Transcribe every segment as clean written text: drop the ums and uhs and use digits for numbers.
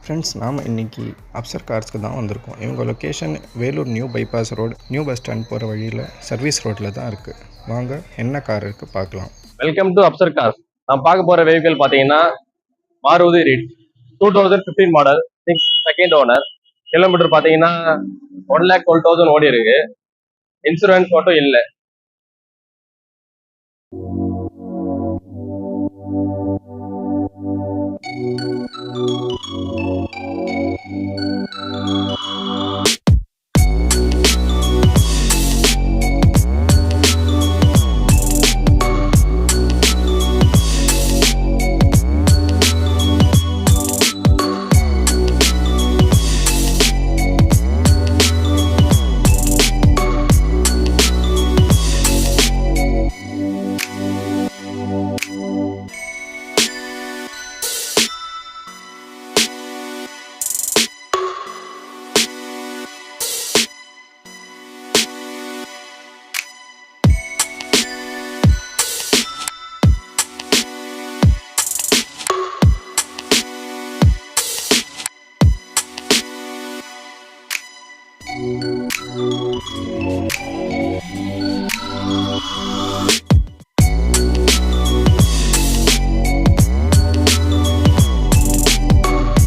Friends, நாம் இன்றைக்கி அப்சர் கார்ஸ்க்கு தான் வந்திருக்கோம். இவங்க location Vellore new bypass road, new bus stand போகிற வழியில் சர்வீஸ் ரோட்டில் தான் இருக்குது. வாங்க என்ன கார் இருக்குது பார்க்கலாம். Welcome to Afsar cars. நான் பார்க்க போகிற வெஹிக்கிள் பார்த்தீங்கன்னா Maruti Ritz 2015 model, second owner. Kilometre பார்த்தீங்கன்னா 1,12,000 ஓடி இருக்கு. இன்சூரன்ஸ் மட்டும் இல்லை.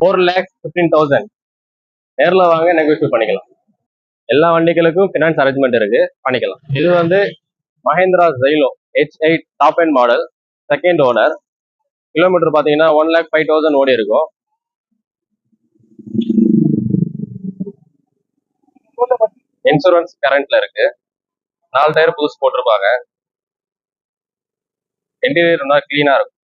$4,15,000. நேரில் வாங்க, நெகோஷியேட் பண்ணிக்கலாம். எல்லா வண்டிகளுக்கும் ஃபினான்ஸ் அரேஞ்ச்மெண்ட் இருக்கு, பண்ணிக்கலாம். இது வந்து Mahindra Xylo H8 top and model, second owner. Kilometre பார்த்தீங்கன்னா 1,05,000 ஓடி இருக்கும். இன்சூரன்ஸ் கரண்ட்ல இருக்கு. 4 டயர் புதுசு போட்டிருப்பாங்க. இன்டீரியர் நல்லா கிளீனா இருக்கும்.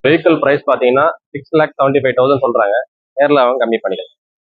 வெஹிக்கிள் பிரைஸ் பார்த்தீங்கன்னா 6,75,000 சொல்றாங்க. நேரில் அவங்க கம்மி பண்ணிக்கலாம்.